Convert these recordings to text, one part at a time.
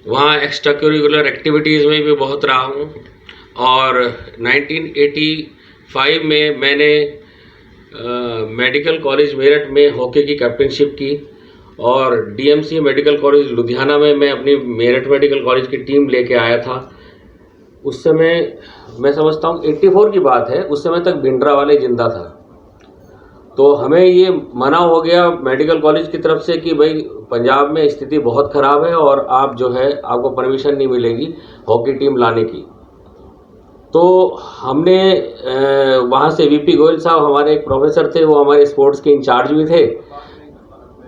वहाँ extra curricular activities में भी बहुत रहा हूँ। और 1985 में मैंने मेडिकल कॉलेज मेरठ में हॉकी की कैप्टनशिप की और डीएमसी मेडिकल कॉलेज लुधियाना में मैं अपनी मेरठ मेडिकल कॉलेज की टीम लेके आया था। उस समय मैं समझता हूँ 84 की बात है, उस समय तक भिंडरावाले जिंदा था। तो हमें ये मना हो गया मेडिकल कॉलेज की तरफ से कि भाई पंजाब में स्थिति बहुत ख़राब है और आप जो है आपको परमिशन नहीं मिलेगी हॉकी टीम लाने की। तो हमने वहाँ से वीपी गोयल साहब हमारे एक प्रोफेसर थे, वो हमारे स्पोर्ट्स के इंचार्ज भी थे।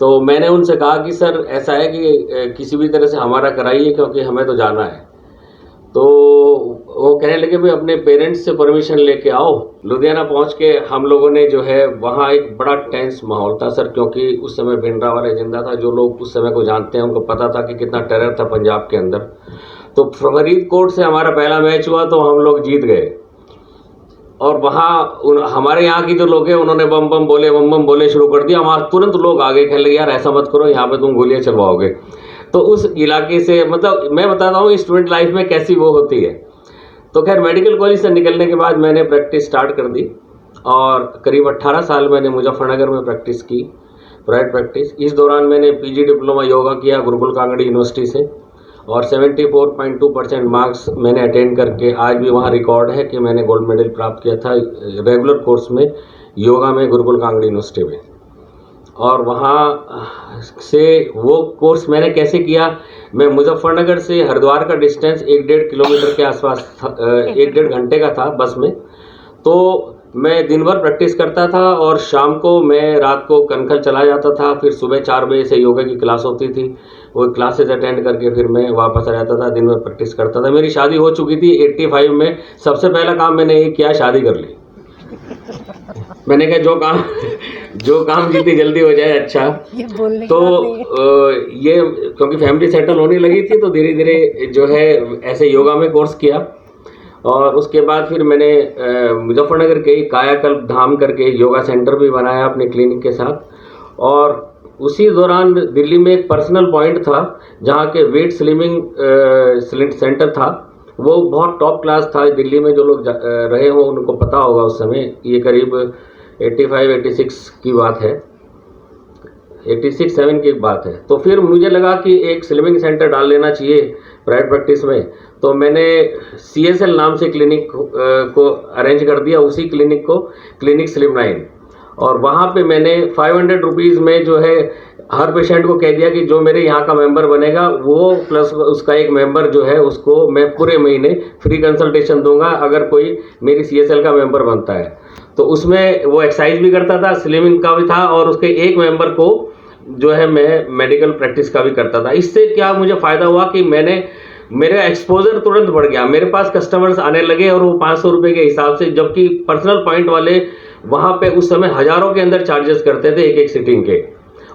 तो मैंने उनसे कहा कि सर ऐसा है कि किसी भी तरह से हमारा कराइए क्योंकि हमें तो जाना है। तो वो कहने लगे भाई अपने पेरेंट्स से परमिशन लेके आओ। लुधियाना पहुंच के हम लोगों ने जो है वहाँ एक बड़ा टेंस माहौल था सर, क्योंकि उस समय भिंडरावाले जिंदा था। जो लोग उस समय को जानते हैं उनको पता था कि कितना टेरर था पंजाब के अंदर। तो फरीदकोट से हमारा पहला मैच हुआ तो हम लोग जीत गए। और वहाँ हमारे यहाँ की जो लोग हैं उन्होंने बम बम बोले शुरू कर दिया। वहाँ तुरंत लोग आगे कह लगे यार ऐसा मत करो, यहाँ पे तुम गोलियाँ चलवाओगे। तो उस इलाके से मतलब मैं बताता हूँ स्टूडेंट लाइफ में कैसी वो होती है। तो खैर मेडिकल कॉलेज से निकलने के बाद मैंने प्रैक्टिस स्टार्ट कर दी और करीब 18 साल मैंने मुजफ्फरनगर में प्रैक्टिस की, प्राइवेट प्रैक्टिस। इस दौरान मैंने पीजी डिप्लोमा योगा किया गुरुकुल कांगड़ी यूनिवर्सिटी से और 74.2% मार्क्स मैंने अटेंड करके आज भी वहाँ रिकॉर्ड है कि मैंने गोल्ड मेडल प्राप्त किया था रेगुलर कोर्स में योगा में गुरुकुल कांगड़ी यूनिवर्सिटी में। और वहाँ से वो कोर्स मैंने कैसे किया, मैं मुजफ्फरनगर से हरिद्वार का डिस्टेंस 1-1.5 किलोमीटर के आसपास 1-1.5 घंटे का था बस में। तो मैं दिन भर प्रैक्टिस करता था और शाम को मैं रात को कनखल चला जाता था। फिर सुबह 4 बजे से योगा की क्लास होती थी, वो क्लासेस अटेंड करके फिर मैं वापस आ जाता था, दिन भर प्रैक्टिस करता था। मेरी शादी हो चुकी थी 85 में। सबसे पहला काम मैंने ये किया, शादी कर ली। मैंने कहा जो काम जितनी जल्दी हो जाए अच्छा। तो ये क्योंकि फैमिली सेटल होने लगी थी तो धीरे धीरे जो है ऐसे योगा में कोर्स किया। और उसके बाद फिर मैंने मुजफ्फरनगर के कायाकल्प धाम करके योगा सेंटर भी बनाया अपने क्लिनिक के साथ। और उसी दौरान दिल्ली में एक पर्सनल पॉइंट था जहाँ के वेट स्लिमिंग सेंटर था, वो बहुत टॉप क्लास था। दिल्ली में जो लोग रहे हो उनको पता होगा, उस समय ये करीब 85-86 की बात है, 86-7 की बात है। तो फिर मुझे लगा कि एक स्लिमिंग सेंटर डाल लेना चाहिए प्राइवेट प्रैक्टिस में। तो मैंने CSL नाम से क्लिनिक को अरेंज कर दिया, उसी क्लिनिक को क्लिनिक स्लिमलाइन। और वहाँ पे मैंने 500 रुपीज़ में जो है हर पेशेंट को कह दिया कि जो मेरे यहाँ का मेंबर बनेगा वो प्लस उसका एक मेंबर जो है उसको मैं पूरे महीने फ्री कंसल्टेशन दूंगा अगर कोई मेरी CSL का मेंबर बनता है। तो उसमें वो एक्सरसाइज भी करता था, स्लिमिंग का भी था और उसके एक मेंबर को जो है मैं मेडिकल प्रैक्टिस का भी करता था। इससे क्या मुझे फ़ायदा हुआ कि मेरा एक्सपोजर तुरंत बढ़ गया, मेरे पास कस्टमर्स आने लगे और वो 500 रुपये के हिसाब से, जबकि पर्सनल पॉइंट वाले वहाँ पे उस समय हज़ारों के अंदर चार्जेस करते थे एक सिटिंग के,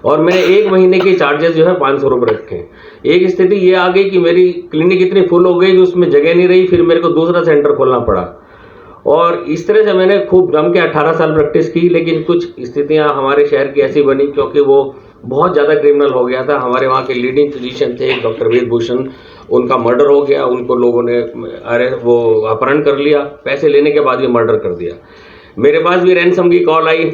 और मैंने एक महीने के चार्जेस जो है 500 रुपये रखे। एक स्थिति ये आ गई कि मेरी क्लिनिक इतनी फुल हो गई कि उसमें जगह नहीं रही, फिर मेरे को दूसरा सेंटर खोलना पड़ा। और इस तरह से मैंने खूब जम के 18 साल प्रैक्टिस की। लेकिन कुछ स्थितियां हमारे शहर की ऐसी बनी क्योंकि वो बहुत ज़्यादा क्रिमिनल हो गया था। हमारे वहाँ के लीडिंग फिजिशियन थे डॉक्टर वेद भूषण, उनका मर्डर हो गया। उनको लोगों ने अपहरण कर लिया, पैसे लेने के बाद भी मर्डर कर दिया। मेरे पास भी रैंसम की कॉल आई,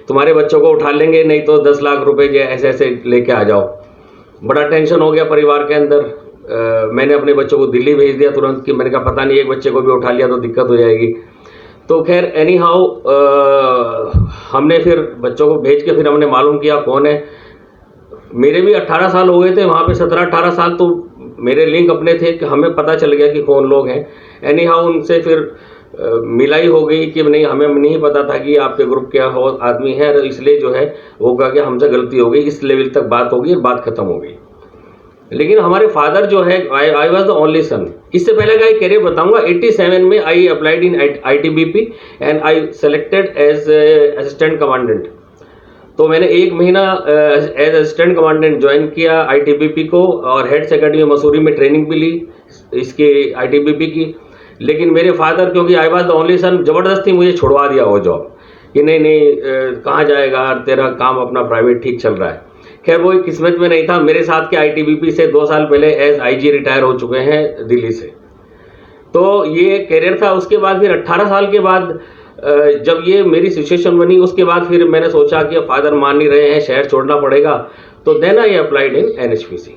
तुम्हारे बच्चों को उठा लेंगे नहीं तो 10 लाख रुपए ऐसे ऐसे लेके आ जाओ। बड़ा टेंशन हो गया परिवार के अंदर। मैंने अपने बच्चों को दिल्ली भेज दिया तुरंत कि मैंने कहा पता नहीं एक बच्चे को भी उठा लिया तो दिक्कत हो जाएगी। तो खैर एनी हाउ हमने फिर बच्चों को भेज के फिर हमने मालूम किया कौन है। मेरे भी 18 साल हो गए थे वहाँ पे, 17-18 साल तो मेरे लिंक अपने थे कि हमें पता चल गया कि कौन लोग हैं। एनी हाउ उनसे फिर मिलाई हो गई कि नहीं, हमें नहीं पता था कि आपके ग्रुप के आदमी है, इसलिए जो है वो कहा कि हमसे गलती हो गई। इस लेवल तक बात हो गई और बात खत्म हो गई। लेकिन हमारे फादर जो है, I was the only son. इससे पहले का एक कैरियर बताऊंगा। 87 में I applied in ITBP and I selected as assistant commandant. तो मैंने 1 महीना एज असिस्टेंट कमांडेंट ज्वाइन किया ITBP को और हेड्स अकेडमी मसूरी में ट्रेनिंग भी ली इसके ITBP की। लेकिन मेरे फादर, क्योंकि आई वॉज द ओनली सन, ज़बरदस्ती मुझे छुड़वा दिया वो जॉब कि नहीं कहाँ जाएगा, तेरा काम अपना प्राइवेट ठीक चल रहा है। खैर वो किस्मत में नहीं था। मेरे साथ के आईटीबीपी से 2 साल पहले एज आईजी रिटायर हो चुके हैं दिल्ली से। तो ये करियर था। उसके बाद फिर 18 साल के बाद जब ये मेरी सिचुएशन बनी, उसके बाद फिर मैंने सोचा कि अब फादर मान नहीं रहे हैं, शहर छोड़ना पड़ेगा। तो then I applied in NHPC.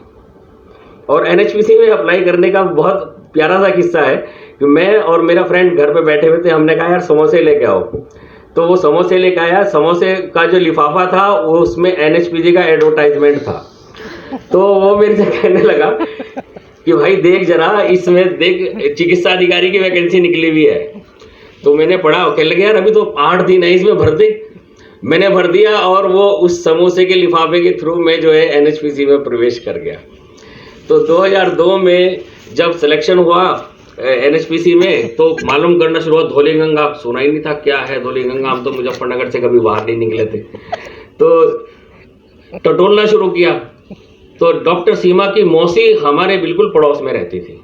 और एनएचपीसी में अप्लाई करने का बहुत प्यारा सा किस्सा है कि मैं और मेरा फ्रेंड घर पे बैठे हुए थे। हमने कहा यार समोसे लेके आओ, तो वो समोसे लेके आया। समोसे का जो लिफाफा था वो उसमें एनएचपीसी का एडवर्टाइजमेंट था। तो वो मेरे से कहने लगा कि भाई देख जरा, इसमें देख चिकित्सा अधिकारी की वैकेंसी निकली हुई है। तो मैंने पढ़ा, कहने लगे यार अभी तो 8 दिन है, इसमें भर दे। मैंने भर दिया और वो उस समोसे के लिफाफे के थ्रू मैं जो है एनएचपीसी में प्रवेश कर गया। तो 2002 में जब सिलेक्शन हुआ एनएचपीसी में, तो मालूम करना शुरू हुआ धौलीगंगा। सुना ही नहीं था क्या है धौलीगंगा, हम तो मुजफ्फरनगर से कभी बाहर नहीं निकले थे। तो टटोलना शुरू किया। तो डॉक्टर सीमा की मौसी हमारे बिल्कुल पड़ोस में रहती थी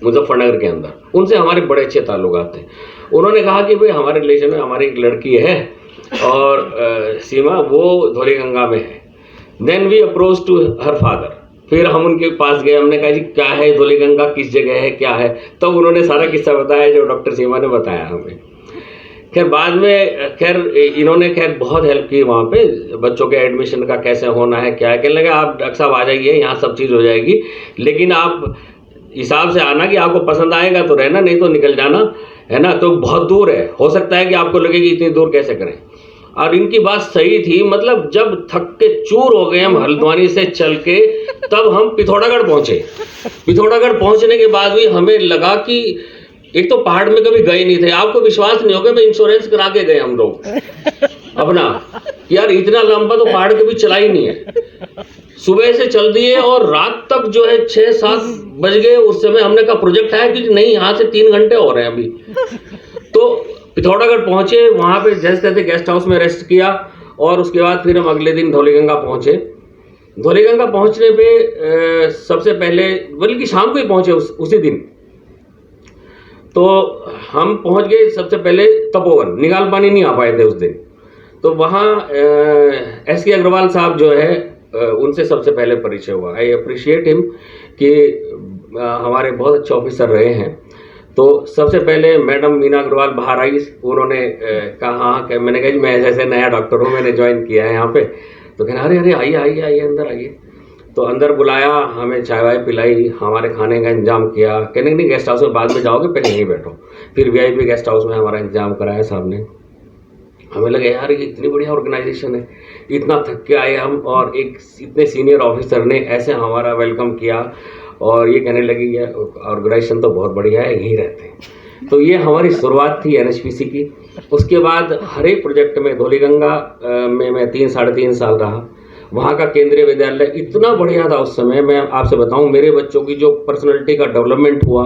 मुजफ्फरनगर के अंदर। उनसे हमारे बड़े अच्छे ताल्लुकात थे। उन्होंने कहा कि भाई हमारे रिलेशन में हमारी एक लड़की है और सीमा वो धौलीगंगा में है। Then we approach to her father. फिर हम उनके पास गए, हमने कहा जी क्या है धौलीगंगा, किस जगह है, क्या है। तो उन्होंने सारा किस्सा बताया जो डॉक्टर सीमा ने बताया हमें। खैर बाद में इन्होंने बहुत हेल्प की वहाँ पे, बच्चों के एडमिशन का कैसे होना है क्या है। कहने लगे आप डॉक्टर साहब आ जाइए, यहाँ सब चीज़ हो जाएगी, लेकिन आप हिसाब से आना कि आपको पसंद आएगा तो रहना, नहीं तो निकल जाना, है ना। तो बहुत दूर है, हो सकता है कि आपको लगे कि इतनी दूर कैसे करें। और इनकी बात सही थी। मतलब जब थक के चूर हो गए हम हल्द्वानी से चल के, तब हम पिथौरागढ़ पहुंचे। पिथौरागढ़ पहुंचने के बाद भी हमें लगा कि एक तो पहाड़ में कभी गए नहीं थे, आपको विश्वास नहीं होगा, मैं इंश्योरेंस करा के गए हम लोग अपना, यार इतना लंबा तो पहाड़ कभी चला ही नहीं है। सुबह से चल दिए और रात तक जो है 6-7 बज गए। उस समय हमने कहा प्रोजेक्ट है कि नहीं, यहाँ से 3 घंटे हो रहे हैं अभी। तो पिथौरागढ़ पहुंचे, वहाँ पे जैसे तैसे गेस्ट हाउस में रेस्ट किया और उसके बाद फिर हम अगले दिन धौलीगंगा पहुंचे। धौलीगंगा पहुंचने पे सबसे पहले, बल्कि शाम को ही पहुंचे उसी दिन। तो हम पहुंच गए सबसे पहले तपोवन, निगाल पानी नहीं आ पाए थे उस दिन। तो वहाँ एस.के. अग्रवाल साहब जो है उनसे सबसे पहले परिचय हुआ। आई अप्रिशिएट हिम कि हमारे बहुत अच्छे ऑफिसर रहे हैं। तो सबसे पहले मैडम मीना अग्रवाल बाहर आई, उन्होंने कहा हाँ, मैंने कहा जी मैं ऐसे नया डॉक्टर हूँ, मैंने ज्वाइन किया है यहाँ पे। तो कहना अरे अरे आइए आइए आइए अंदर आइए। तो अंदर बुलाया, हमें चाय वाय पिलाई, हमारे खाने का इंतजाम किया। कहने नहीं गेस्ट हाउस में बाद में जाओगे, पहले यहीं बैठो। फिर वीआईपी गेस्ट हाउस में हमारा इंतजाम कराया साहब ने। हमें लगे यार ये इतनी बढ़िया ऑर्गेनाइजेशन है, इतना थक के आए हम और एक इतने सीनियर ऑफिसर ने ऐसे हमारा वेलकम किया और ये कहने लगी ये ऑर्गेनाइजेशन तो बहुत बढ़िया है, यहीं रहते हैं। तो ये हमारी शुरुआत थी एनएचपीसी की। उसके बाद हर एक प्रोजेक्ट में, धौलीगंगा में मैं 3-3.5 साल रहा। वहाँ का केंद्रीय विद्यालय इतना बढ़िया था उस समय, मैं आपसे बताऊं मेरे बच्चों की जो पर्सनैलिटी का डेवलपमेंट हुआ।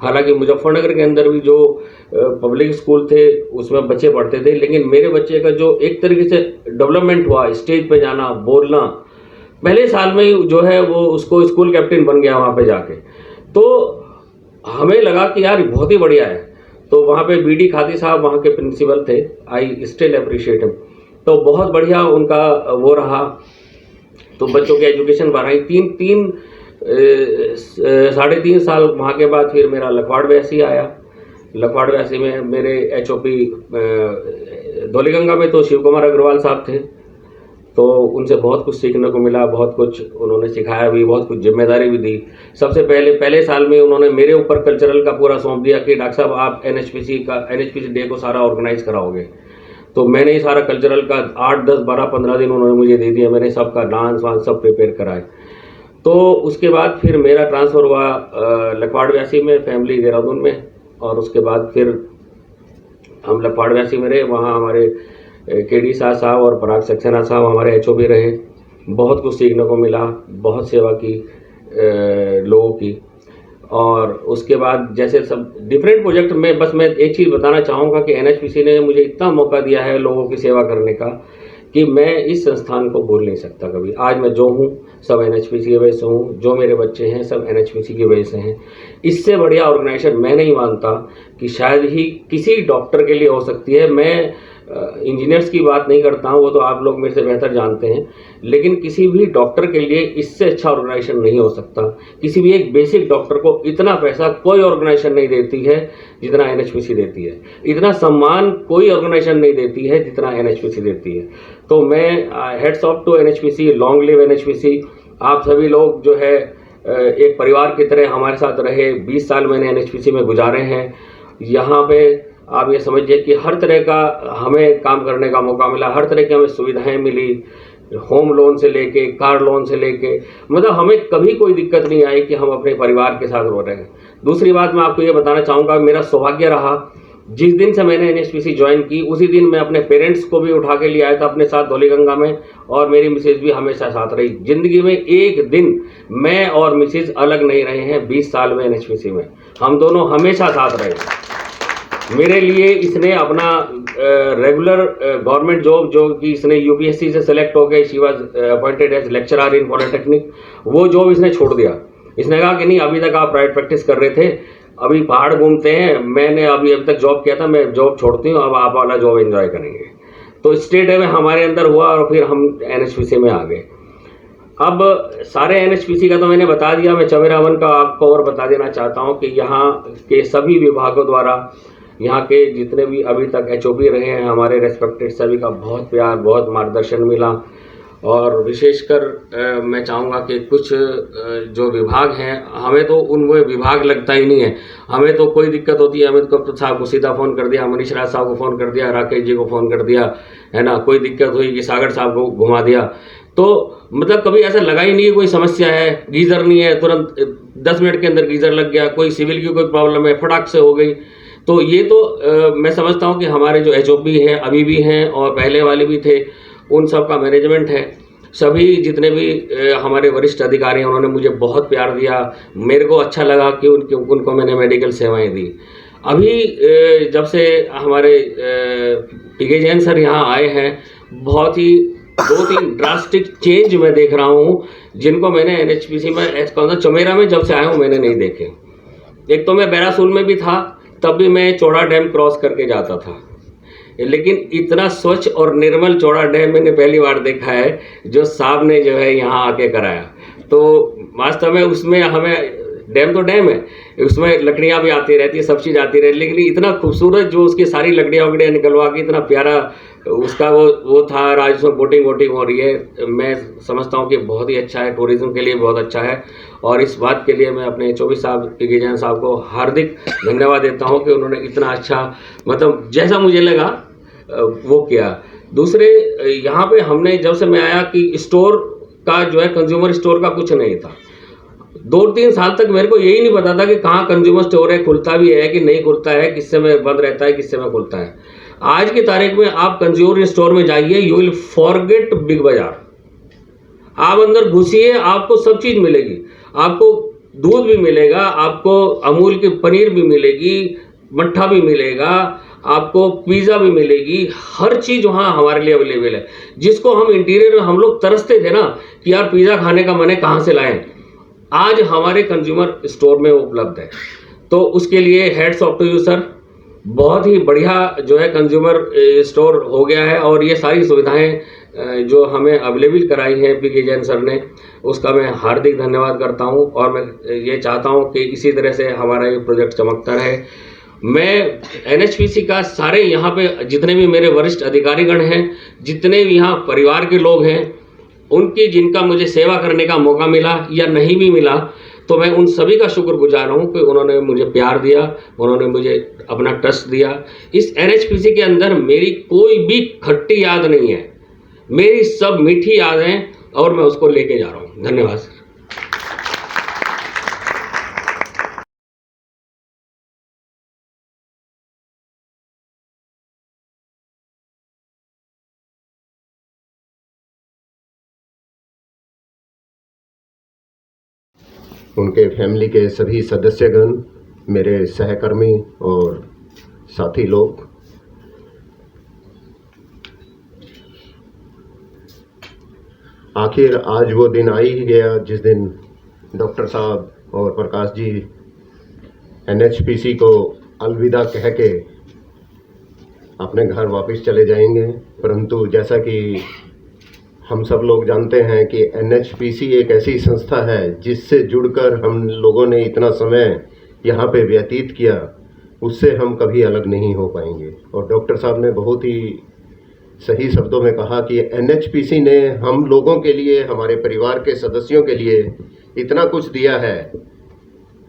हालांकि मुजफ्फरनगर के अंदर भी जो पब्लिक स्कूल थे उसमें बच्चे पढ़ते थे, लेकिन मेरे बच्चे का जो एक तरीके से डेवलपमेंट हुआ, स्टेज पे जाना, बोलना, पहले साल में ही जो है वो उसको स्कूल कैप्टन बन गया वहाँ पे जाके। तो हमें लगा कि यार बहुत ही बढ़िया है। तो वहाँ पे बीडी खाती साहब वहाँ के प्रिंसिपल थे, आई स्टिल अप्रिशिएट हिम। तो बहुत बढ़िया उनका वो रहा। तो बच्चों की एजुकेशन बढ़ाई। 3.5 साल वहाँ के बाद फिर मेरा लखवाड़ व्यासी आया। लखवाड़ व्यासी में मेरे एचओपी धौलीगंगा में तो शिव कुमार अग्रवाल साहब थे। तो उनसे बहुत कुछ सीखने को मिला, बहुत कुछ उन्होंने सिखाया भी, बहुत कुछ जिम्मेदारी भी दी। सबसे पहले साल में उन्होंने मेरे ऊपर कल्चरल का पूरा सौंप दिया कि डॉक्टर साहब आप एनएचपीसी डे को सारा ऑर्गेनाइज कराओगे। तो मैंने ही सारा कल्चरल का 8, 10, 12, 15 दिन उन्होंने मुझे दे दिया। मैंने सबका डांस वांस सब प्रिपेयर कराए। तो उसके बाद फिर मेरा ट्रांसफ़र हुआ लखवाड़ व्यासी में, फैमिली देहरादून में। और उसके बाद फिर हम लखवाड़ व्यासी में रहे। वहाँ हमारे केडी शाह साहब और पराग सक्सेना साहब हमारे एचओपी रहे। बहुत कुछ सीखने को मिला, बहुत सेवा की लोगों की। और उसके बाद जैसे सब डिफरेंट प्रोजेक्ट में, बस मैं एक चीज़ बताना चाहूँगा कि एनएचपीसी ने मुझे इतना मौका दिया है लोगों की सेवा करने का कि मैं इस संस्थान को भूल नहीं सकता कभी। आज मैं जो हूँ सब एनएचपीसी की वजह से हूँ, जो मेरे बच्चे हैं सब एनएचपीसी की वजह से हैं। इससे बढ़िया ऑर्गेनाइजेशन मैं नहीं मानता कि शायद ही किसी डॉक्टर के लिए हो सकती है। मैं इंजीनियर्स की बात नहीं करता हूँ, वो तो आप लोग मेरे से बेहतर जानते हैं, लेकिन किसी भी डॉक्टर के लिए इससे अच्छा ऑर्गेनाइजेशन नहीं हो सकता। किसी भी एक बेसिक डॉक्टर को इतना पैसा कोई ऑर्गेनाइजेशन नहीं देती है जितना एनएचपीसी देती है, इतना सम्मान कोई ऑर्गेनाइजेशन नहीं देती है जितना एनएचपीसी देती है। तो मैं hats off to NHPC, long live NHPC. आप सभी लोग जो है एक परिवार की तरह हमारे साथ रहे। 20 साल मैंने एनएचपीसी में गुजारे हैं। यहाँ पे आप ये समझिए कि हर तरह का हमें काम करने का मौका मिला, हर तरह की हमें सुविधाएं मिली, होम लोन से लेके कार लोन से लेके, मतलब हमें कभी कोई दिक्कत नहीं आई कि हम अपने परिवार के साथ रह रहे हैं। दूसरी बात मैं आपको ये बताना चाहूँगा, मेरा सौभाग्य रहा, जिस दिन से मैंने एनएचपीसी ज्वाइन की उसी दिन मैं अपने पेरेंट्स को भी उठा के लिए आया था अपने साथ धौलीगंगा में, और मेरी मिसेज भी हमेशा साथ रही। जिंदगी में एक दिन मैं और मिसेज अलग नहीं रहे हैं। 20 साल में एनएचपीसी में हम दोनों हमेशा साथ रहे। मेरे लिए इसने अपना रेगुलर गवर्नमेंट जॉब, जो कि इसने यूपीएससी से सेलेक्ट हो गई, she was appointed as lecturer in polytechnic, वो जॉब इसने छोड़ दिया। इसने कहा कि नहीं, अभी तक आप प्राइवेट प्रैक्टिस कर रहे थे, अभी पहाड़ घूमते हैं, मैंने अभी तक जॉब किया था, मैं जॉब छोड़ती हूँ, अब आप वाला जॉब एंजॉय करेंगे। तो स्टेट में हमारे अंदर हुआ और फिर हम एनएचपीसी में आ गए। अब सारे एनएचपीसी का तो मैंने बता दिया, मैं चमेरा वन का आपको और बता देना चाहता हूँ कि यहाँ के सभी विभागों द्वारा, यहाँ के जितने भी अभी तक एचओपी रहे हैं हमारे रेस्पेक्टेड, सभी का बहुत प्यार, बहुत मार्गदर्शन मिला। और विशेषकर मैं चाहूँगा कि कुछ जो विभाग हैं, हमें तो उनमें विभाग लगता ही नहीं है। हमें तो कोई दिक्कत होती है, अमित गुप्ता साहब को सीधा फ़ोन कर दिया, मनीष राज साहब को फ़ोन कर दिया, राकेश जी को फ़ोन कर दिया, है ना। कोई दिक्कत हुई कि सागर साहब को घुमा दिया। तो मतलब कभी ऐसा लगा ही नहीं है कोई समस्या है, गीज़र नहीं है, तुरंत 10 मिनट के अंदर गीज़र लग गया, कोई सिविल की कोई प्रॉब्लम है, फटाक से हो गई। तो ये तो मैं समझता हूँ कि हमारे जो एचओपी हैं अभी भी हैं और पहले वाले भी थे, उन सब का मैनेजमेंट है। सभी जितने भी हमारे वरिष्ठ अधिकारी हैं उन्होंने मुझे बहुत प्यार दिया। मेरे को अच्छा लगा कि उनको मैंने मेडिकल सेवाएं दी। अभी जब से हमारे पीके जैन सर यहाँ आए हैं, बहुत ही 2-3 ड्रास्टिक चेंज मैं देख रहा हूँ, जिनको मैंने एनएचपीसी में चमेरा में जब से आया हूँ मैंने नहीं देखे। एक तो मैं बैरासूल में भी था, तब भी मैं चौड़ा डैम क्रॉस करके जाता था, लेकिन इतना स्वच्छ और निर्मल चौड़ा डैम मैंने पहली बार देखा है, जो साहब ने जो है यहाँ आके कराया। तो वास्तव में उसमें हमें, डैम तो डैम है, उसमें लकड़ियाँ भी आती रहती है, सब चीज़ आती रहती, लेकिन इतना खूबसूरत जो उसकी सारी लकड़ियाँ वकड़ियाँ निकलवा के इतना प्यारा उसका वो था। आज उसमें बोटिंग हो रही है। मैं समझता हूँ कि बहुत ही अच्छा है, टूरिज्म के लिए बहुत अच्छा है। और इस बात के लिए मैं अपने एचओपी साहब पीके जैन साहब को हार्दिक धन्यवाद देता हूँ कि उन्होंने इतना अच्छा, मतलब जैसा मुझे लगा वो किया। दूसरे यहाँ पे हमने जब से मैं आया कि स्टोर का जो है, कंज्यूमर स्टोर का कुछ नहीं था। 2-3 साल तक मेरे को यही नहीं पता था कि कहाँ कंज्यूमर स्टोर है, खुलता भी है कि नहीं खुलता है, किस समय बंद रहता है, किस समय खुलता है। आज की तारीख में आप कंज्यूमर स्टोर में जाइए, यू विल फॉरगेट बिग बाजार। आप अंदर घुसिए, आपको सब चीज़ मिलेगी, आपको दूध भी मिलेगा, आपको अमूल की पनीर भी मिलेगी, मट्ठा भी मिलेगा, आपको पिज़्ज़ा भी मिलेगी, हर चीज़ वहाँ हमारे लिए अवेलेबल है। जिसको हम इंटीरियर में हम लोग तरसते थे ना कि यार पिज़्ज़ा खाने का मन है, कहाँ से लाएं, आज हमारे कंज्यूमर स्टोर में उपलब्ध है। तो उसके लिए hats off to you sir. बहुत ही बढ़िया जो है कंज्यूमर स्टोर हो गया है, और ये सारी सुविधाएं जो हमें अवेलेबल कराई हैं पीके जैन सर ने, उसका मैं हार्दिक धन्यवाद करता हूं। और मैं ये चाहता हूं कि इसी तरह से हमारा ये प्रोजेक्ट चमकता रहे। मैं एनएचपीसी का सारे यहाँ पे जितने भी मेरे वरिष्ठ अधिकारीगण हैं, जितने भी यहाँ परिवार के लोग हैं, उनकी जिनका मुझे सेवा करने का मौका मिला या नहीं भी मिला, तो मैं उन सभी का शुक्रगुजार हूँ कि उन्होंने मुझे प्यार दिया, उन्होंने मुझे अपना ट्रस्ट दिया। इस एनएचपीसी के अंदर मेरी कोई भी खट्टी याद नहीं है, मेरी सब मीठी याद हैं, और मैं उसको लेके जा रहा हूँ। धन्यवाद सर। उनके फैमिली के सभी सदस्यगण, मेरे सहकर्मी और साथी लोग, आखिर आज वो दिन आ ही गया जिस दिन डॉक्टर साहब और प्रकाश जी एनएचपीसी को अलविदा कह के अपने घर वापस चले जाएंगे। परंतु जैसा कि हम सब लोग जानते हैं कि NHPC एक ऐसी संस्था है जिससे जुड़कर हम लोगों ने इतना समय यहाँ पे व्यतीत किया, उससे हम कभी अलग नहीं हो पाएंगे। और डॉक्टर साहब ने बहुत ही सही शब्दों में कहा कि NHPC ने हम लोगों के लिए, हमारे परिवार के सदस्यों के लिए इतना कुछ दिया है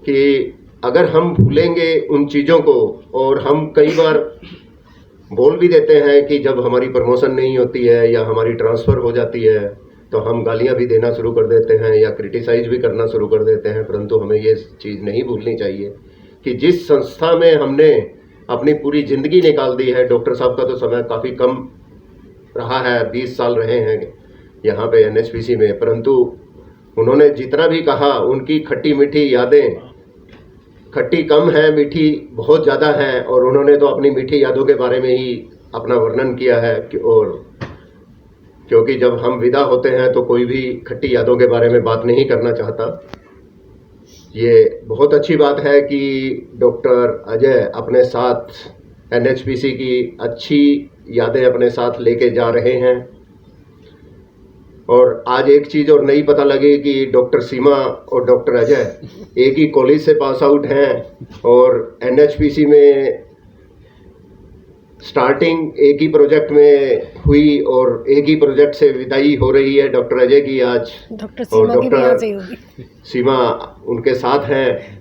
कि अगर हम भूलेंगे उन चीज़ों को, और हम कई बार बोल भी देते हैं कि जब हमारी प्रमोशन नहीं होती है या हमारी ट्रांसफ़र हो जाती है तो हम गालियां भी देना शुरू कर देते हैं या क्रिटिसाइज़ भी करना शुरू कर देते हैं। परंतु हमें ये चीज़ नहीं भूलनी चाहिए कि जिस संस्था में हमने अपनी पूरी ज़िंदगी निकाल दी है, डॉक्टर साहब का तो समय काफ़ी कम रहा है, 20 साल रहे हैं यहाँ पे NHPC में, परंतु उन्होंने जितना भी कहा उनकी खट्टी मीठी यादें, खट्टी कम है, मीठी बहुत ज़्यादा है। और उन्होंने तो अपनी मीठी यादों के बारे में ही अपना वर्णन किया है और क्योंकि जब हम विदा होते हैं तो कोई भी खट्टी यादों के बारे में बात नहीं करना चाहता। ये बहुत अच्छी बात है कि डॉक्टर अजय अपने साथ NHPC की अच्छी यादें अपने साथ लेके जा रहे हैं। और आज एक चीज़ और नई पता लगी कि डॉक्टर सीमा और डॉक्टर अजय एक ही कॉलेज से पास आउट हैं और NHPC में स्टार्टिंग एक ही प्रोजेक्ट में हुई और एक ही प्रोजेक्ट से विदाई हो रही है डॉक्टर अजय की आज, और डॉक्टर सीमा उनके साथ हैं।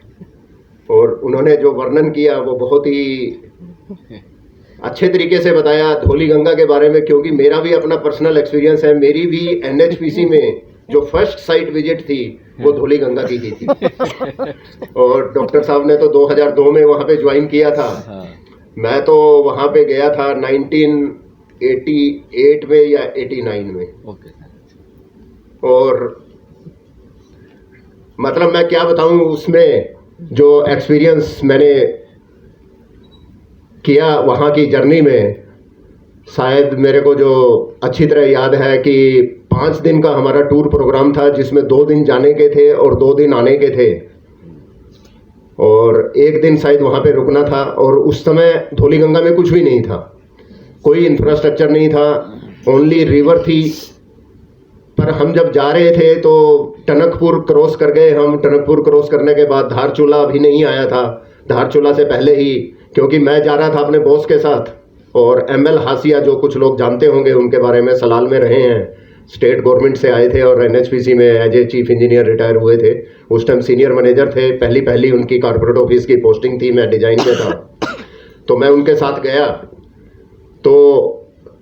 और उन्होंने जो वर्णन किया वो बहुत ही अच्छे तरीके से बताया धौली गंगा के बारे में, क्योंकि मेरा भी अपना पर्सनल एक्सपीरियंस है। मेरी भी NHPC में जो फर्स्ट साइट विजिट थी वो धौली गंगा की थी और डॉक्टर साहब ने तो 2002 में वहाँ पे ज्वाइन किया था। मैं तो वहाँ पे गया था 1988 में या 89 में। और मतलब मैं क्या बताऊँ, उसमें जो एक्सपीरियंस मैंने किया वहाँ की जर्नी में, शायद मेरे को जो अच्छी तरह याद है कि 5 दिन का हमारा टूर प्रोग्राम था जिसमें 2 दिन जाने के थे और 2 दिन आने के थे, और 1 दिन शायद वहाँ पे रुकना था। और उस समय धौली गंगा में कुछ भी नहीं था, कोई इंफ्रास्ट्रक्चर नहीं था, ओनली रिवर थी। पर हम जब जा रहे थे तो टनकपुर क्रॉस कर गए हम। टनकपुर क्रॉस करने के बाद धारचूला अभी नहीं आया था, धारचूला से पहले ही, क्योंकि मैं जा रहा था अपने बॉस के साथ। और ML हासिया, जो कुछ लोग जानते होंगे उनके बारे में, सलाल में रहे हैं, स्टेट गवर्नमेंट से आए थे और NHPC में as a chief engineer retire हुए थे। उस टाइम सीनियर मैनेजर थे, पहली उनकी कॉर्पोरेट ऑफिस की पोस्टिंग थी, मैं डिजाइन में था। तो मैं उनके साथ गया तो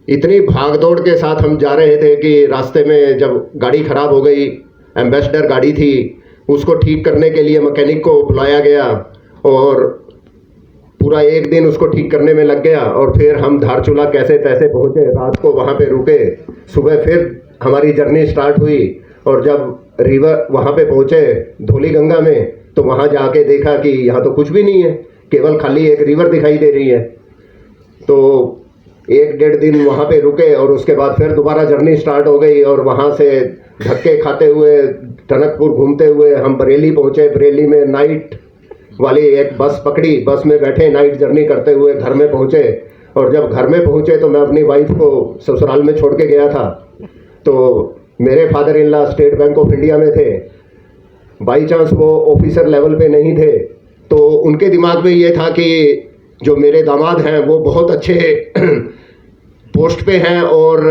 इतनी भागदौड़ के साथ हम जा रहे थे कि रास्ते में जब गाड़ी ख़राब हो गई, एम्बेसडर गाड़ी थी, उसको ठीक करने के लिए मैकेनिक को बुलाया गया और पूरा 1 दिन उसको ठीक करने में लग गया। और फिर हम धारचूला कैसे तैसे पहुँचे, रात को वहाँ पे रुके, सुबह फिर हमारी जर्नी स्टार्ट हुई। और जब रिवर वहाँ पे पहुँचे धौली गंगा में, तो वहाँ जाके देखा कि यहाँ तो कुछ भी नहीं है, केवल खाली एक रिवर दिखाई दे रही है। तो 1-1.5 दिन वहाँ पे रुके और उसके बाद फिर दोबारा जर्नी स्टार्ट हो गई। और वहाँ से धक्के खाते हुए, टनकपुर घूमते हुए हम बरेली पहुँचे। बरेली में नाइट वाली एक बस पकड़ी, बस में बैठे, नाइट जर्नी करते हुए घर में पहुँचे। और जब घर में पहुँचे तो मैं अपनी वाइफ को ससुराल में छोड़ के गया था। तो मेरे father in law state bank of India में थे, बाई चांस वो ऑफिसर लेवल पे नहीं थे, तो उनके दिमाग में ये था कि जो मेरे दामाद हैं वो बहुत अच्छे पोस्ट पे हैं और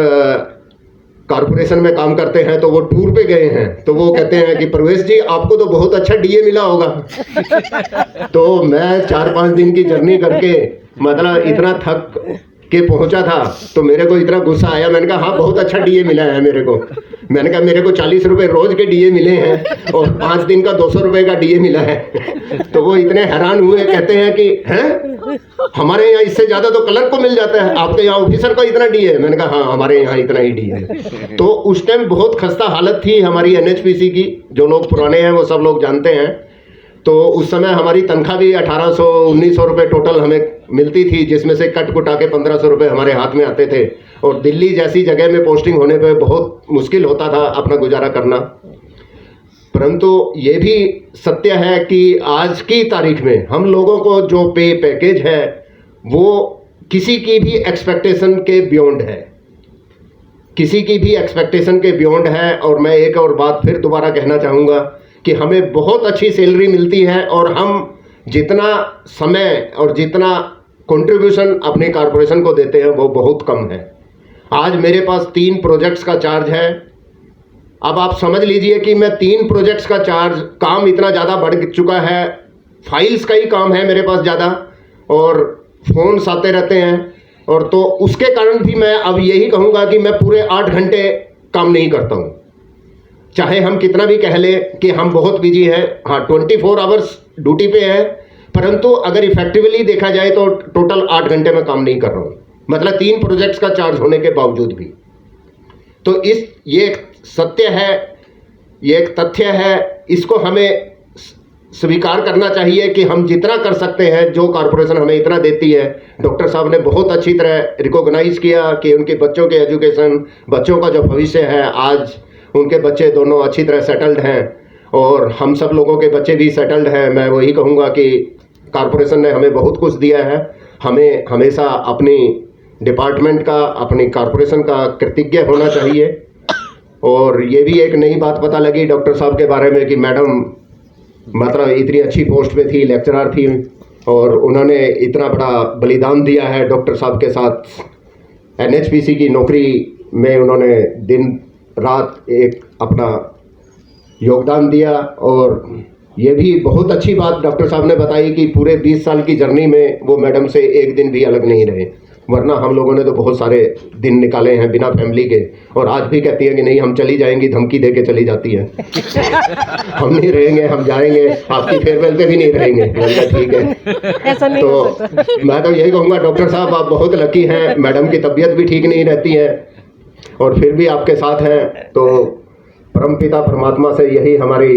कारपोरेशन में काम करते हैं, तो वो टूर पे गए हैं। तो वो कहते हैं कि प्रवेश जी आपको तो बहुत अच्छा DA मिला होगा। तो मैं 4-5 दिन की जर्नी करके मतलब इतना थक के पहुंचा था, तो मेरे को इतना गुस्सा आया। मैंने कहा हाँ बहुत अच्छा DA मिला है मेरे को। मैंने कहा मेरे को 40 रुपये रोज के DA मिले हैं और 5 दिन का 200 रुपये का DA मिला है। तो वो इतने हैरान हुए, कहते हैं कि हैं हमारे यहाँ इससे ज़्यादा तो क्लर्क को मिल जाता है, आपके यहाँ ऑफिसर का इतना DA है। मैंने कहा हाँ हमारे यहाँ इतना ही DA है। तो उस टाइम बहुत खस्ता हालत थी हमारी NHPC की, जो लोग पुराने हैं वो सब लोग जानते हैं। तो उस समय हमारी तनख्वाह भी 1800-1900 रुपये टोटल हमें मिलती थी, जिसमें से कट कुटा के 1500 रुपये हमारे हाथ में आते थे। और दिल्ली जैसी जगह में पोस्टिंग होने पे बहुत मुश्किल होता था अपना गुजारा करना। परंतु ये भी सत्य है कि आज की तारीख में हम लोगों को जो पे पैकेज है वो किसी की भी एक्सपेक्टेशन के बियॉन्ड है, किसी की भी एक्सपेक्टेशन के बियॉन्ड है। और मैं एक और बात फिर दोबारा कहना चाहूँगा कि हमें बहुत अच्छी सैलरी मिलती है और हम जितना समय और जितना कंट्रीब्यूशन अपने कॉरपोरेशन को देते हैं वो बहुत कम है। आज मेरे पास 3 प्रोजेक्ट्स का चार्ज है। अब आप समझ लीजिए कि मैं 3 प्रोजेक्ट्स का चार्ज, काम इतना ज़्यादा बढ़ चुका है, फाइल्स का ही काम है मेरे पास ज़्यादा और फ़ोन्स आते रहते हैं। और तो उसके कारण भी मैं अब यही कहूँगा कि मैं पूरे 8 घंटे काम नहीं करता हूँ, चाहे हम कितना भी कह लें कि हम बहुत बिजी हैं। हाँ, 24 आवर्स ड्यूटी पे है, परंतु अगर इफेक्टिवली देखा जाए तो टोटल 8 घंटे में काम नहीं कर रहा हूँ, मतलब 3 प्रोजेक्ट्स का चार्ज होने के बावजूद भी। तो ये एक सत्य है, ये एक तथ्य है, इसको हमें स्वीकार करना चाहिए कि हम जितना कर सकते हैं, जो कॉरपोरेशन हमें इतना देती है। डॉक्टर साहब ने बहुत अच्छी तरह रिकॉग्नाइज किया कि उनके बच्चों के एजुकेशन, बच्चों का जो भविष्य है, आज उनके बच्चे दोनों अच्छी तरह सेटल्ड हैं और हम सब लोगों के बच्चे भी सेटल्ड हैं। मैं वही कहूँगा कि कॉरपोरेशन ने हमें बहुत कुछ दिया है। हमें हमेशा अपनी डिपार्टमेंट का, अपनी कॉरपोरेशन का कृतज्ञ होना चाहिए। और ये भी एक नई बात पता लगी डॉक्टर साहब के बारे में कि मैडम मतलब इतनी अच्छी पोस्ट पे थी, लेक्चरर थी और उन्होंने इतना बड़ा बलिदान दिया है डॉक्टर साहब के साथ। एनएचपीसी की नौकरी में उन्होंने दिन रात एक अपना योगदान दिया। और ये भी बहुत अच्छी बात डॉक्टर साहब ने बताई कि पूरे 20 साल की जर्नी में वो मैडम से एक दिन भी अलग नहीं रहे, वरना हम लोगों ने तो बहुत सारे दिन निकाले हैं बिना फैमिली के। और आज भी कहती है कि नहीं हम चली जाएंगी, धमकी दे के चली जाती है हम नहीं रहेंगे, हम जाएंगे, आपकी फेयरवेल पे भी नहीं रहेंगे। ठीक है, ऐसा नहीं हो सकता। मैं तो यही कहूँगा डॉक्टर साहब आप बहुत लकी हैं, मैडम की तबीयत भी ठीक नहीं रहती है और फिर भी आपके साथ हैं। तो परमपिता परमात्मा से यही हमारी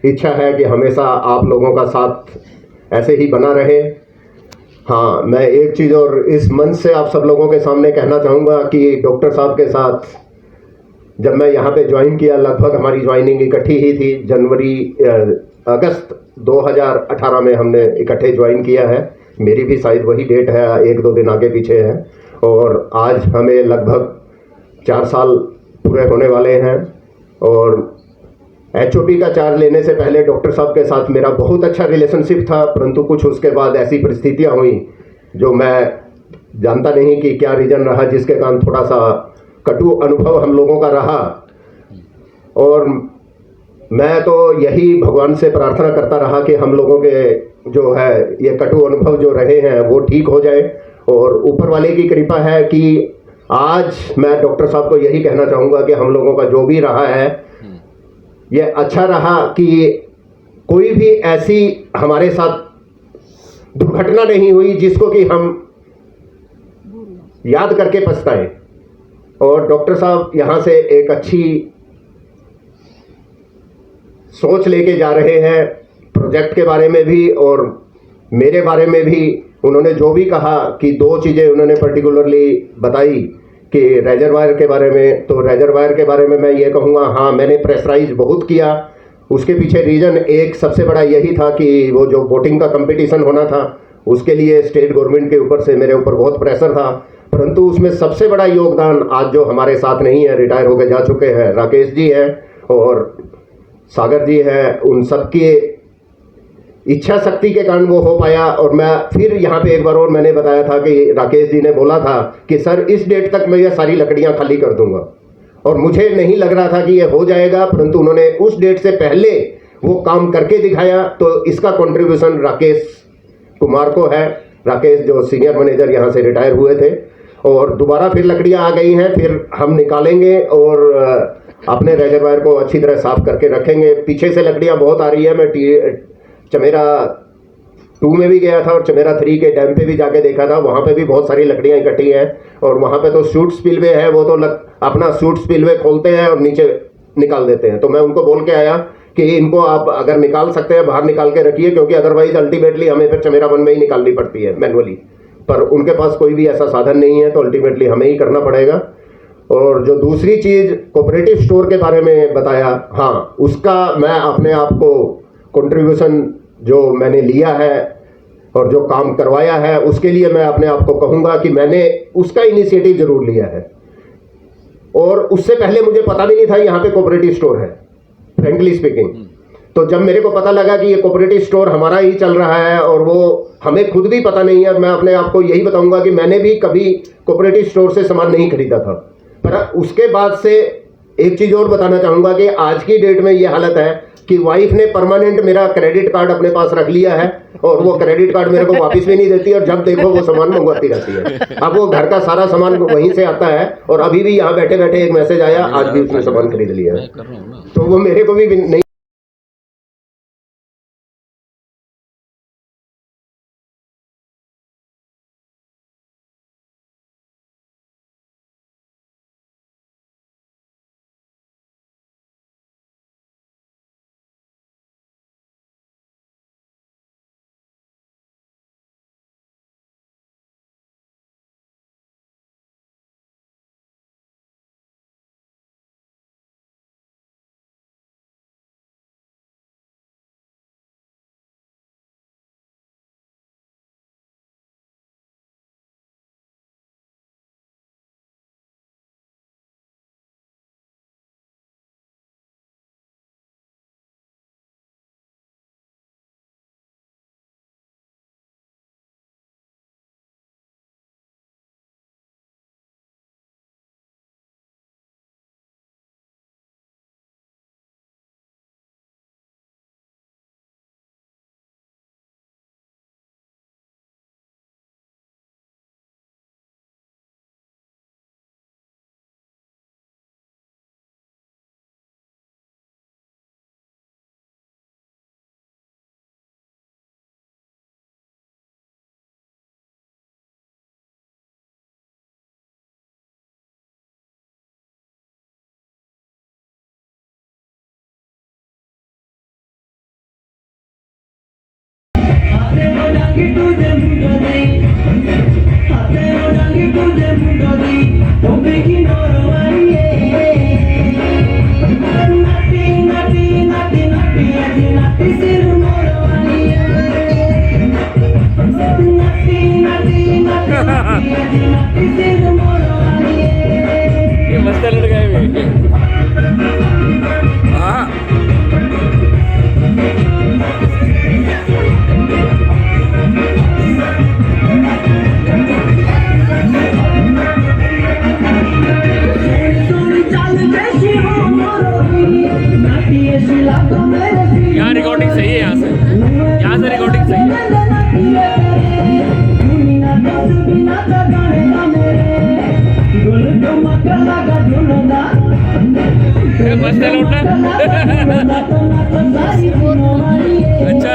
इच्छा है कि हमेशा आप लोगों का साथ ऐसे ही बना रहे। हाँ, मैं एक चीज़ और इस मंच से आप सब लोगों के सामने कहना चाहूँगा कि डॉक्टर साहब के साथ जब मैं यहाँ पे ज्वाइन किया, लगभग हमारी ज्वाइनिंग इकट्ठी ही थी। अगस्त 2018 में हमने इकट्ठे ज्वाइन किया है। मेरी भी शायद वही डेट है, 1-2 दिन आगे पीछे है। और आज हमें लगभग 4 साल पूरे होने वाले हैं। और एचओपी का चार्ज लेने से पहले डॉक्टर साहब के साथ मेरा बहुत अच्छा रिलेशनशिप था, परंतु कुछ उसके बाद ऐसी परिस्थितियां हुई जो मैं जानता नहीं कि क्या रीज़न रहा, जिसके कारण थोड़ा सा कटु अनुभव हम लोगों का रहा। और मैं तो यही भगवान से प्रार्थना करता रहा कि हम लोगों के जो है ये कटु अनुभव जो रहे हैं वो ठीक हो जाए। और ऊपर वाले की कृपा है कि आज मैं डॉक्टर साहब को यही कहना चाहूँगा कि हम लोगों का जो भी रहा है ये अच्छा रहा कि कोई भी ऐसी हमारे साथ दुर्घटना नहीं हुई जिसको कि हम याद करके पछताएं। और डॉक्टर साहब यहाँ से एक अच्छी सोच लेके जा रहे हैं प्रोजेक्ट के बारे में भी और मेरे बारे में भी। उन्होंने जो भी कहा कि 2 चीज़ें उन्होंने पर्टिकुलरली बताई कि रेजरवायर के बारे में, तो रेजरवायर के बारे में मैं ये कहूँगा, हाँ मैंने प्रेशराइज बहुत किया। उसके पीछे रीज़न एक सबसे बड़ा यही था कि वो जो वोटिंग का कंपटीशन होना था उसके लिए स्टेट गवर्नमेंट के ऊपर से मेरे ऊपर बहुत प्रेशर था। परंतु उसमें सबसे बड़ा योगदान आज जो हमारे साथ नहीं है, रिटायर होकर जा चुके हैं, राकेश जी हैं और सागर जी हैं, उन सबके इच्छा शक्ति के कारण वो हो पाया। और मैं फिर यहाँ पे एक बार और मैंने बताया था कि राकेश जी ने बोला था कि सर इस डेट तक मैं ये सारी लकड़ियाँ खाली कर दूंगा, और मुझे नहीं लग रहा था कि ये हो जाएगा, परंतु उन्होंने उस डेट से पहले वो काम करके दिखाया। तो इसका कंट्रीब्यूशन राकेश कुमार को है। राकेश जो सीनियर मैनेजर यहाँ से रिटायर हुए थे और दोबारा फिर लकड़ियाँ आ गई हैं, फिर हम निकालेंगे और अपने रेजरवायर को अच्छी तरह साफ करके रखेंगे। पीछे से लकड़ियाँ बहुत आ रही है। मैं चमेरा 2 में भी गया था और चमेरा 3 के डैम पे भी जाके देखा था, वहाँ पे भी बहुत सारी लकड़ियाँ इकट्ठी हैं। और वहाँ पे तो शूट स्पिलवे है, वो तो अपना शूट स्पिलवे खोलते हैं और नीचे निकाल देते हैं। तो मैं उनको बोल के आया कि इनको आप अगर निकाल सकते हैं बाहर निकाल के रखिए, क्योंकि अदरवाइज अल्टीमेटली हमें फिर चमेरा 1 में ही निकालनी पड़ती है मैनुअली। पर उनके पास कोई भी ऐसा साधन नहीं है, तो अल्टीमेटली हमें ही करना पड़ेगा। और जो दूसरी चीज़ कोऑपरेटिव स्टोर के बारे में बताया, हाँ उसका मैं अपने आप को कंट्रीब्यूशन जो मैंने लिया है और जो काम करवाया है उसके लिए मैं अपने आप को कहूँगा कि मैंने उसका इनिशिएटिव ज़रूर लिया है। और उससे पहले मुझे पता भी नहीं था यहाँ पे कोऑपरेटिव स्टोर है, फ्रेंकली स्पीकिंग। तो जब मेरे को पता लगा कि ये कोऑपरेटिव स्टोर हमारा ही चल रहा है और वो हमें खुद भी पता नहीं है, मैं अपने आप को यही बताऊंगा कि मैंने भी कभी कोऑपरेटिव स्टोर से सामान नहीं खरीदा था। पर उसके बाद से एक चीज़ और बताना चाहूँगा कि आज की डेट में ये हालत है कि वाइफ ने परमानेंट मेरा क्रेडिट कार्ड अपने पास रख लिया है और वो क्रेडिट कार्ड मेरे को वापस भी नहीं देती और जब देखो वो सामान मंगवाती रहती है। अब वो घर का सारा सामान वहीं से आता है और अभी भी यहाँ बैठे बैठे एक मैसेज आया, आज भी उसने सामान खरीद लिया है। तो वो मेरे को भी नहीं ये मस्त लड़का है भी। हाँ यहाँ रिकॉर्डिंग सही है, यहाँ से रिकॉर्डिंग सही है। मस्त है लौटना। अच्छा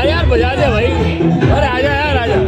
यार बजा दे भाई, अरे आजा यार आजा।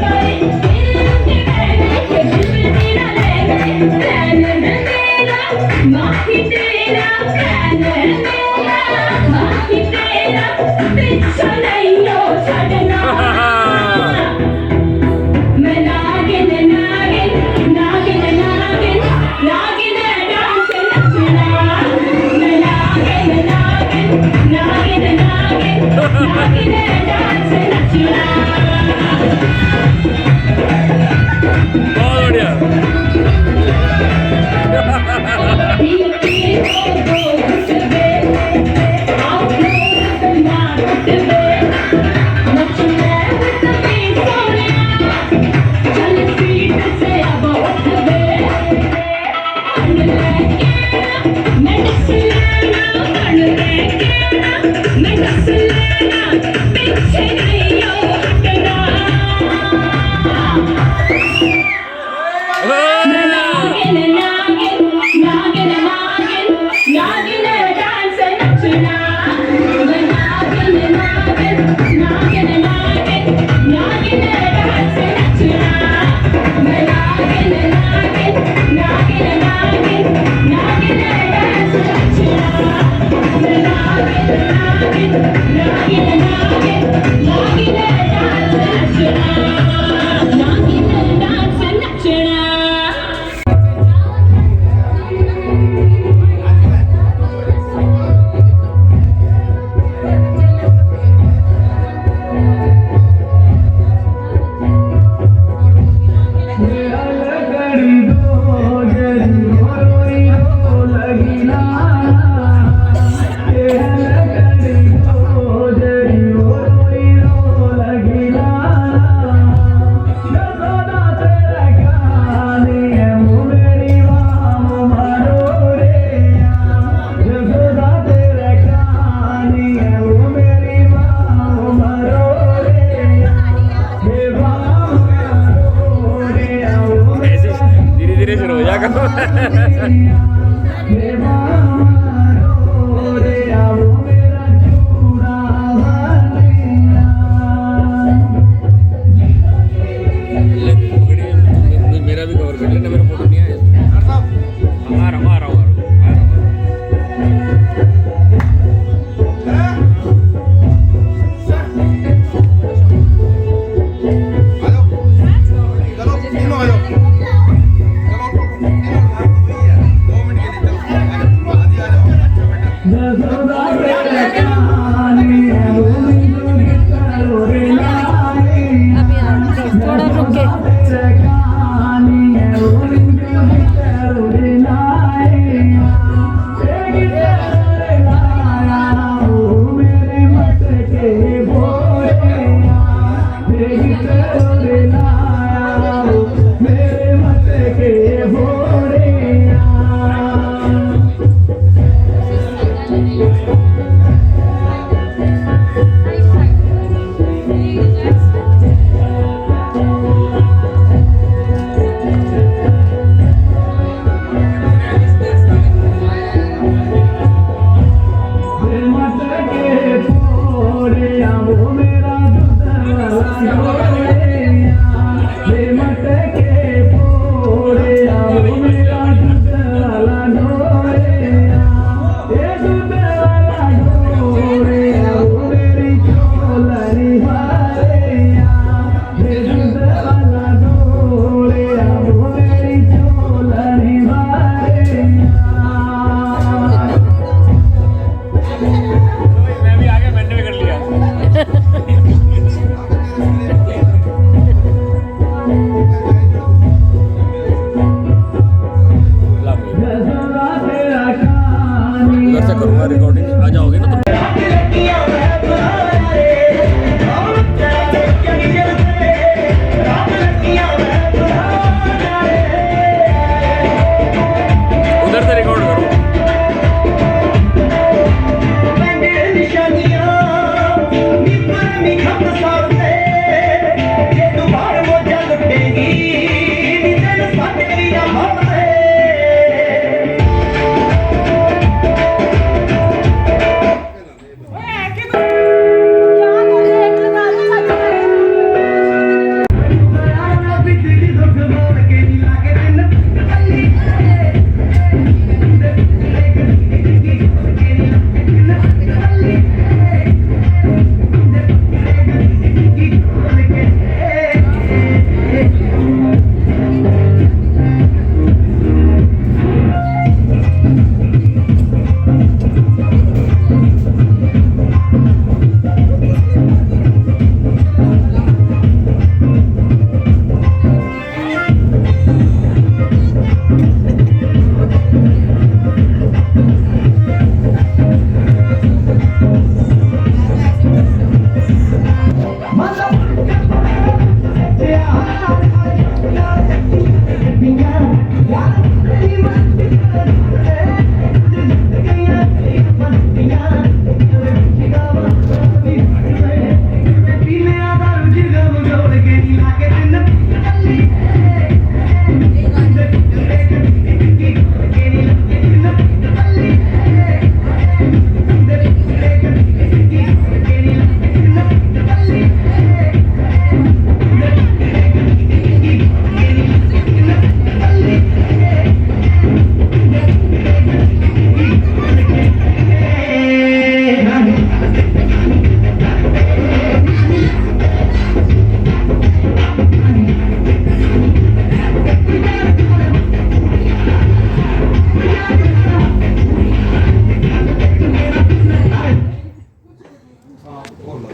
एक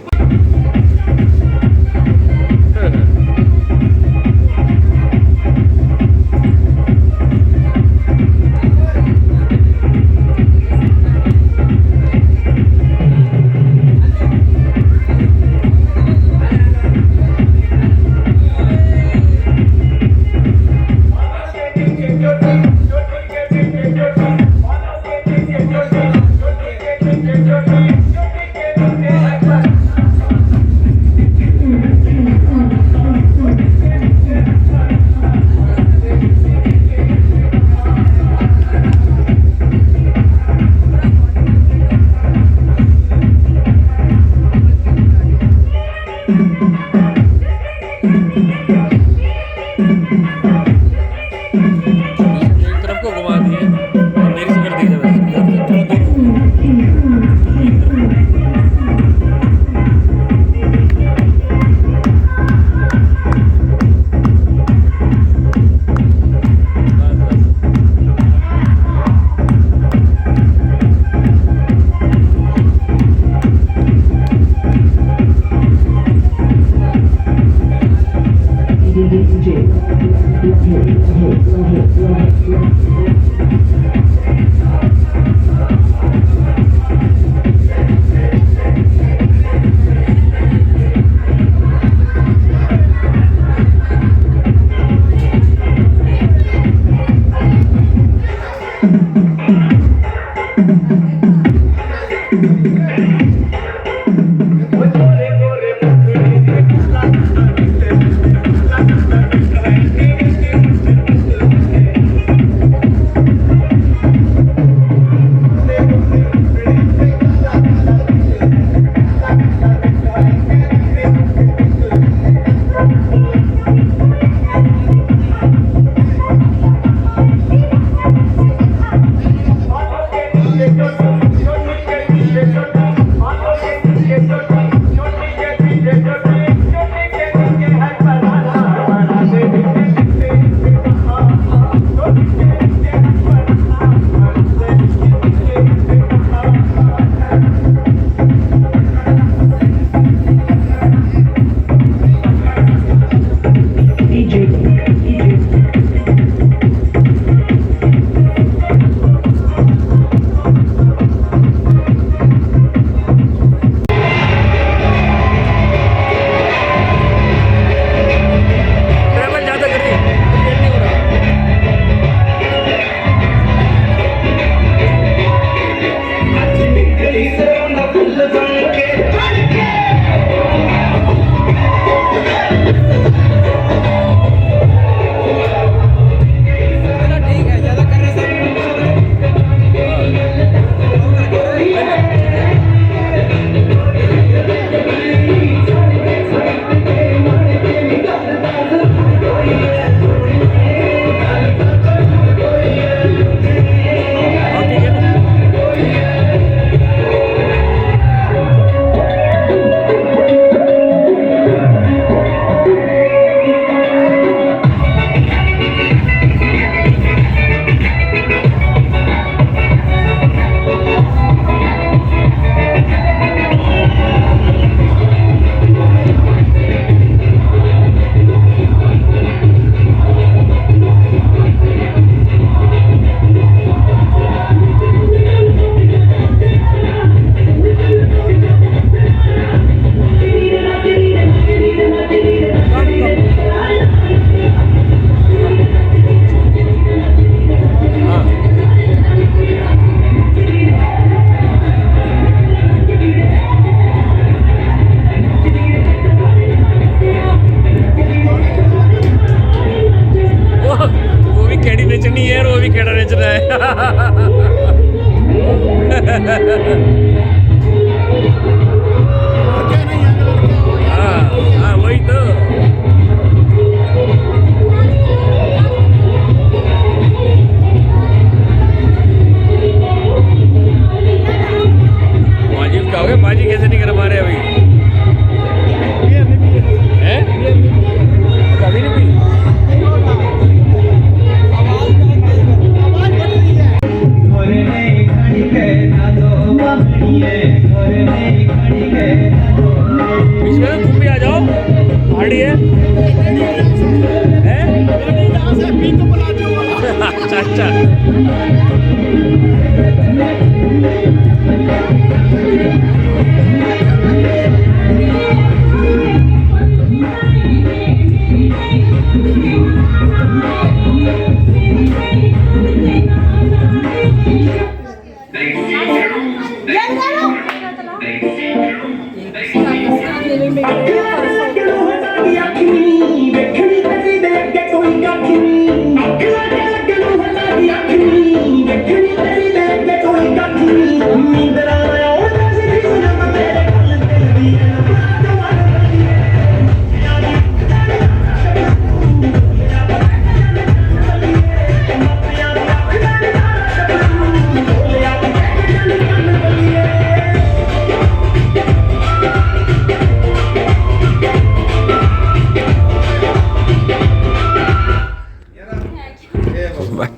तरफ को घुमा दिए और मेरी शक्ल दिख रहा हाँ वही तो। बाजी क्या हो गया? बाजी कैसे नहीं कर पा रहे अभी? हैं? कभी नहीं पी? Yeah. बीच में तुम भी आ जाओ, पार्टी है। हैं? अच्छा अच्छा।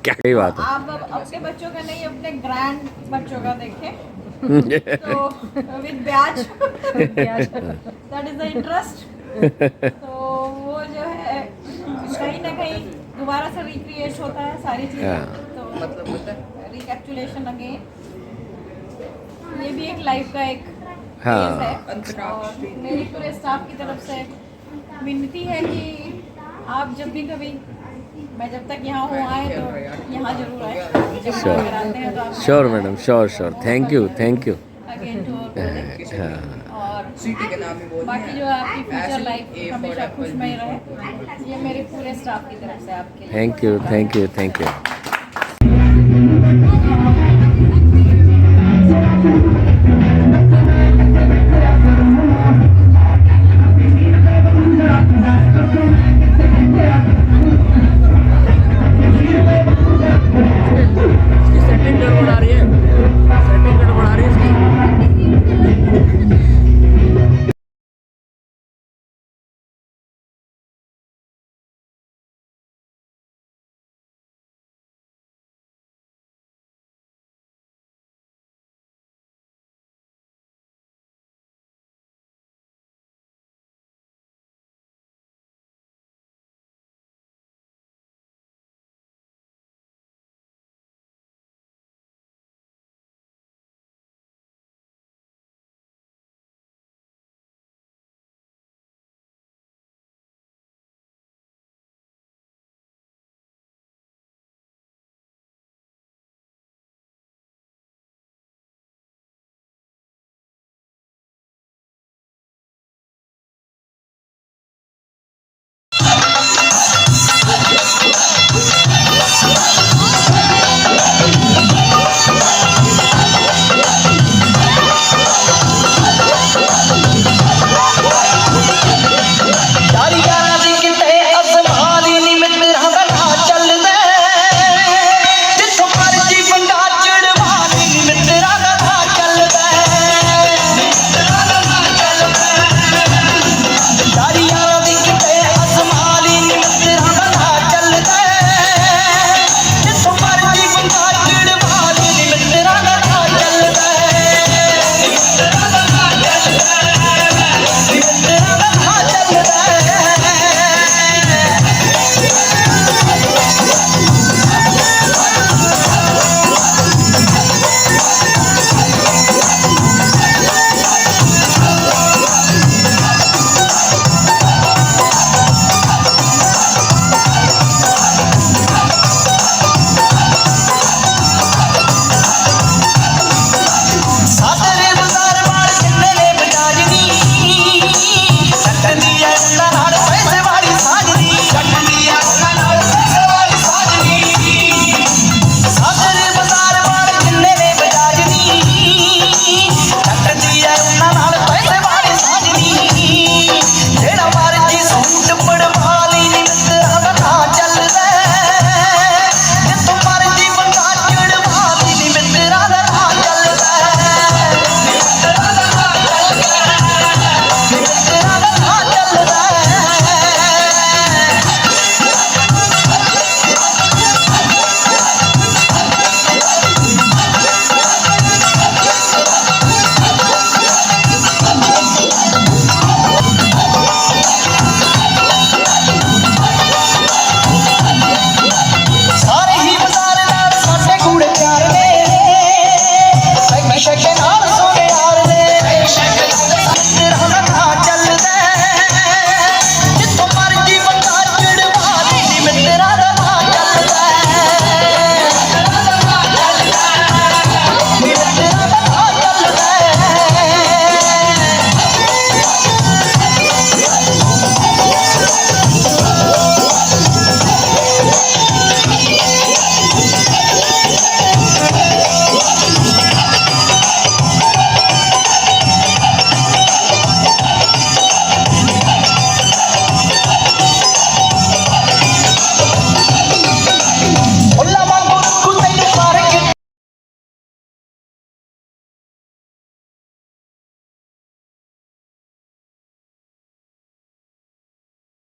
क्या कही बात है। आप अब अपने बच्चों का नहीं अपने ग्रैंड बच्चों का देखें तो विद ब्याज दैट इज द इंटरेस्ट। तो वो जो है कहीं ना कहीं दोबारा से रिक्रिएट होता है सारी चीजें, तो मतलब रिकैप्चुलेशन अगेन। ये भी एक लाइफ का एक फेज है और मेरी पूरे स्टाफ की तरफ से विनती है कि आप जब भी कभी, मैं जब तक यहाँ हूँ आए तो यहाँ जरूर आए, जब Sure. अगर आते हैं तो आप sure madam, sure sure, thank you thank you. Again to और बाकी जो आपकी फ्यूचर लाइफ हमेशा खुशमय रहे, ये मेरे पूरे स्टाफ की तरफ से आपके लिए। Thank you thank you thank you.